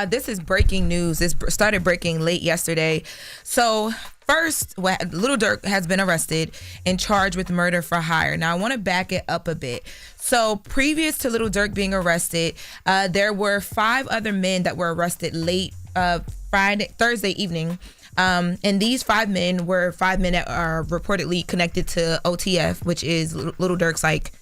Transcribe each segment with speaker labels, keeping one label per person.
Speaker 1: this is breaking news. This started breaking late yesterday. So first, Little Durk has been arrested and charged with murder for hire. Now, I want to back it up a bit. So previous to Little Durk being arrested, there were 5 other men that were arrested late Thursday evening. And these 5 men were 5 men that are reportedly connected to OTF, which is Little Durk's, like,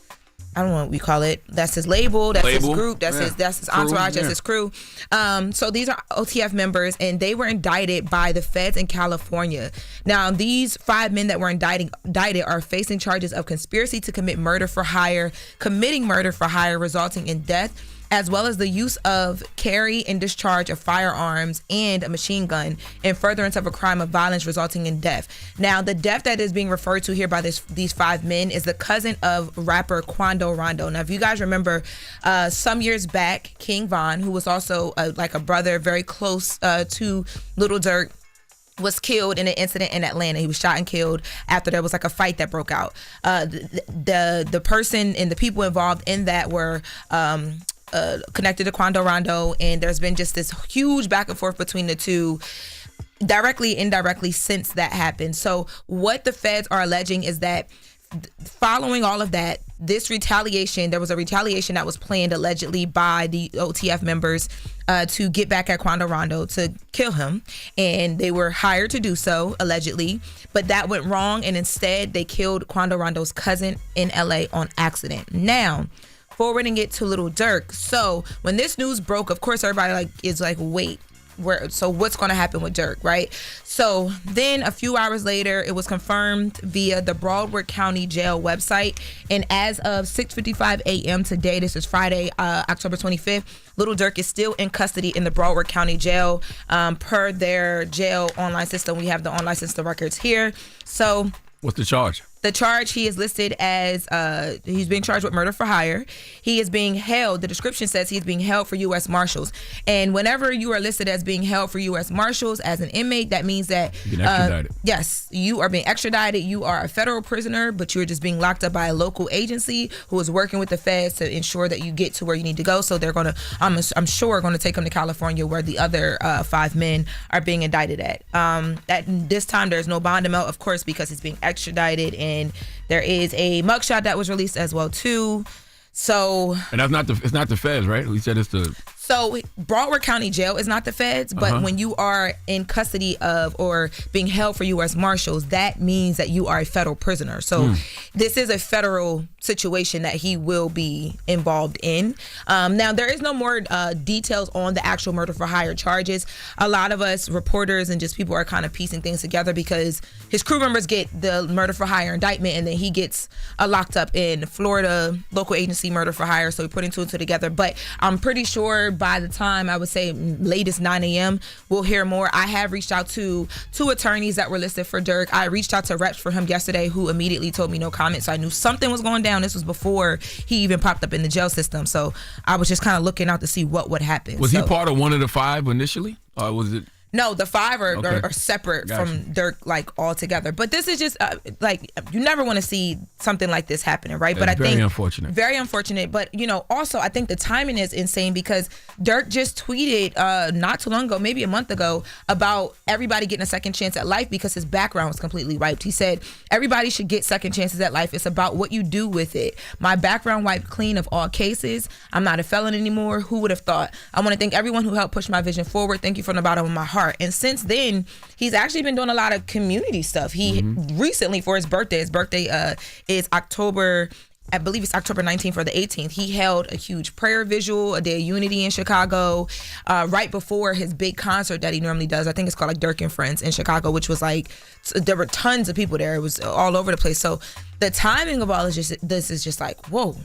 Speaker 1: I don't know what we call it. That's his label. That's his group. That's his entourage. That's his crew. So these are OTF members, and they were indicted by the feds in California. Now, these 5 men that were indicted are facing charges of conspiracy to commit murder for hire, committing murder for hire resulting in death, as well as the use of, carry, and discharge of firearms and a machine gun in furtherance of a crime of violence resulting in death. Now, the death that is being referred to here by these 5 men is the cousin of rapper Quando Rondo. Now, if you guys remember, some years back, King Von, who was also like a brother very close to Little Durk, was killed in an incident in Atlanta. He was shot and killed after there was like a fight that broke out. The person and the people involved in that were connected to Quando Rondo, and there's been just this huge back and forth between the two, directly, indirectly, since that happened. So what the feds are alleging is that following all of that, this retaliation, there was a retaliation that was planned allegedly by the OTF members to get back at Quando Rondo to kill him, and they were hired to do so allegedly, but that went wrong, and instead they killed Quando Rondo's cousin in LA on accident. Now, forwarding it to Little Durk. So when this news broke, of course, everybody is like, wait, so what's going to happen with Durk, right? So then a few hours later, it was confirmed via the Broward County Jail website. And as of 6:55 a.m. today, this is Friday, October 25th, Little Durk is still in custody in the Broward County Jail. Per their jail online system, we have the online system records here. So
Speaker 2: what's the charge?
Speaker 1: The charge, he is listed as, he's being charged with murder for hire. He is being held, the description says he's being held for U.S. Marshals. And whenever you are listed as being held for U.S. Marshals as an inmate, that means that,
Speaker 2: you've been extradited. Yes,
Speaker 1: you are being extradited. You are a federal prisoner, but you're just being locked up by a local agency who is working with the feds to ensure that you get to where you need to go. So they're going to, I'm sure, going to take him to California, where the other 5 men are being indicted at. At this time, there's no bond amount, of course, because he's being extradited, and there is a mugshot that was released as well too. So,
Speaker 2: and it's not the feds, right? We said it's the.
Speaker 1: So Broward County Jail is not the feds, but when you are in custody of or being held for U.S. Marshals, that means that you are a federal prisoner. So this is a federal situation that he will be involved in. Now, there is no more details on the actual murder for hire charges. A lot of us reporters and just people are kind of piecing things together because his crew members get the murder for hire indictment, and then he gets locked up in Florida local agency murder for hire. So we're putting 2 and 2 together. But I'm pretty sure by the time, I would say latest 9 a.m., we'll hear more. I have reached out to 2 attorneys that were listed for Durk. I reached out to reps for him yesterday who immediately told me no comment. So I knew something was going down. This was before he even popped up in the jail system. So I was just kind of looking out to see what would happen.
Speaker 2: Was he part of one of the 5 initially? Or was it?
Speaker 1: No, the 5 are separate from Durk, like, altogether. But this is just like, you never want to see something like this happening, right? But I think very unfortunate. But also I think the timing is insane because Durk just tweeted not too long ago, maybe a month ago, about everybody getting a second chance at life because his background was completely wiped. He said everybody should get second chances at life. It's about what you do with it. My background wiped clean of all cases. I'm not a felon anymore. Who would have thought? I want to thank everyone who helped push my vision forward. Thank you from the bottom of my heart. And since then, he's actually been doing a lot of community stuff. He recently, for his birthday is October, I believe it's October 19th or the 18th, he held a huge prayer visual, a day of unity in Chicago, right before his big concert that he normally does. I think it's called like Durk and Friends in Chicago, which was like, there were tons of people there. It was all over the place. So the timing of all this is just like, whoa.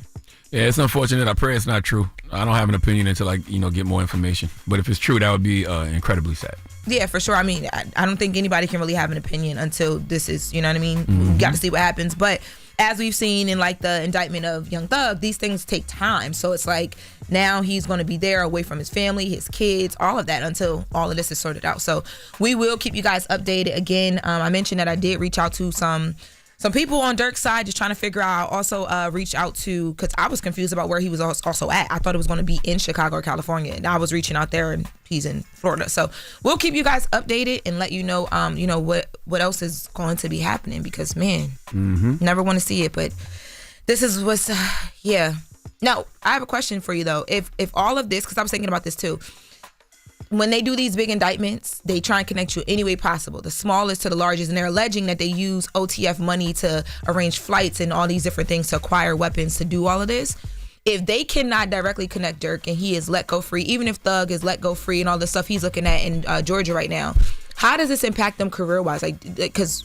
Speaker 2: Yeah, it's unfortunate. I pray it's not true. I don't have an opinion until I, get more information. But if it's true, that would be incredibly sad.
Speaker 1: Yeah, for sure. I mean, I don't think anybody can really have an opinion until this is, you know what I mean? We got to see what happens. But as we've seen in like the indictment of Young Thug, these things take time. So it's like now he's going to be there away from his family, his kids, all of that until all of this is sorted out. So we will keep you guys updated. Again, I mentioned that I did reach out to some Some people on Durk's side just trying to figure out. Also, reach out to, because I was confused about where he was also at. I thought it was going to be in Chicago or California, and I was reaching out there, and he's in Florida. So we'll keep you guys updated and let you know, what else is going to be happening. Because man, never want to see it, but this is what's yeah. No, I have a question for you though. If all of this, because I was thinking about this too. When they do these big indictments, they try and connect you any way possible, the smallest to the largest, and they're alleging that they use OTF money to arrange flights and all these different things to acquire weapons to do all of this. If they cannot directly connect Durk and he is let go free, even if Thug is let go free and all the stuff he's looking at in Georgia right now, how does this impact them career-wise? Like, because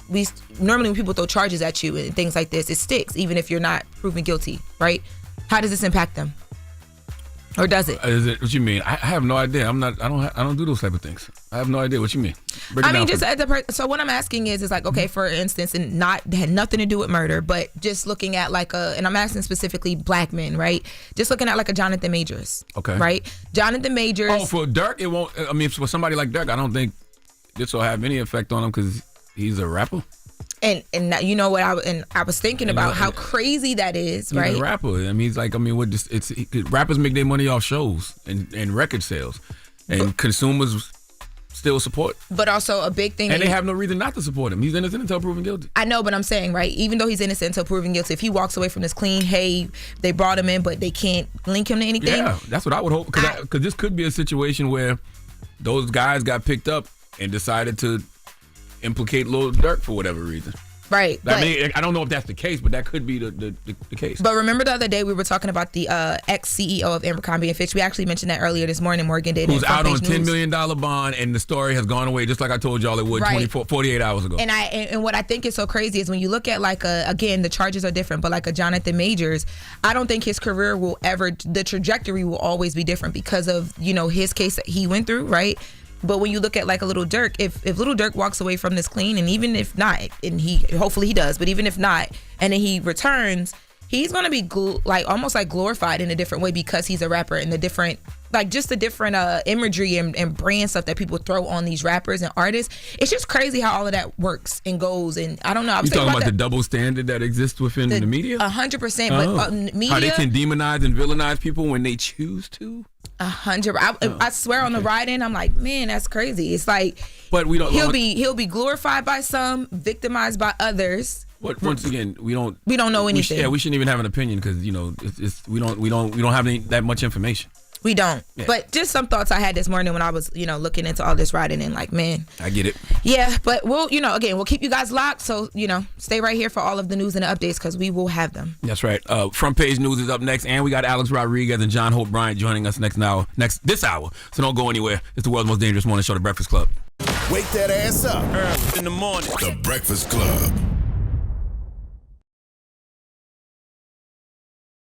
Speaker 1: normally when people throw charges at you and things like this, it sticks, even if you're not proven guilty, right? How does this impact them? Or does it?
Speaker 2: Is it what you mean? I have no idea. I don't do those type of things. I have no idea what you mean. So what I'm asking is like, okay, for instance, and had nothing to do with murder, but just looking at like and I'm asking specifically black men, right? Just looking at like a Jonathan Majors. Okay. Right? Jonathan Majors. Oh, for Durk, it won't. I mean, for somebody like Durk, I don't think this will have any effect on him because he's a rapper.
Speaker 1: And you know what I was thinking about how crazy that is, right?
Speaker 2: He's a rapper. I mean, rappers make their money off shows and record sales, and consumers still support.
Speaker 1: But also a big thing,
Speaker 2: and they have no reason not to support him. He's innocent until proven guilty.
Speaker 1: I know, but I'm saying, right? Even though he's innocent until proven guilty, if he walks away from this clean, hey, they brought him in, but they can't link him to anything.
Speaker 2: Yeah, that's what I would hope, because this could be a situation where those guys got picked up and decided to implicate Lil Durk for whatever reason.
Speaker 1: Right.
Speaker 2: I mean, I don't know if that's the case, but that could be the case.
Speaker 1: But remember the other day we were talking about the ex-CEO of Abercrombie & Fitch. We actually mentioned that earlier this morning. Morgan did.
Speaker 2: Who's out on $10 million bond, and the story has gone away just like I told y'all it would 48 hours ago.
Speaker 1: And what I think is so crazy is when you look at like again, the charges are different, but like a Jonathan Majors, I don't think his career will ever, the trajectory will always be different because of, his case that he went through, right? But when you look at like a Little Durk, if Little Durk walks away from this clean, and even if not, and hopefully he does, but even if not, and then he returns, he's gonna be almost like glorified in a different way because he's a rapper, and the different imagery and brand stuff that people throw on these rappers and artists. It's just crazy how all of that works and goes. And I don't know.
Speaker 2: You talking about the double standard that exists within the media?
Speaker 1: 100%. But media,
Speaker 2: how they can demonize and villainize people when they choose to.
Speaker 1: 100%. I swear on the ride in, I'm like, man, that's crazy. It's like,
Speaker 2: but we don't.
Speaker 1: He'll be glorified by some, victimized by others.
Speaker 2: But once again, we don't
Speaker 1: know anything.
Speaker 2: We shouldn't even have an opinion because we don't have that much information.
Speaker 1: We don't. Yeah. But just some thoughts I had this morning when I was, looking into all this writing and like, man.
Speaker 2: I get it.
Speaker 1: Yeah, but we'll keep you guys locked. So, stay right here for all of the news and the updates because we will have them.
Speaker 2: That's right. Front page news is up next. And we got Alex Rodriguez and John Hope Bryant joining us this hour. So don't go anywhere. It's the world's most dangerous morning show, The Breakfast Club.
Speaker 3: Wake that ass up.
Speaker 4: In the morning.
Speaker 3: The Breakfast Club.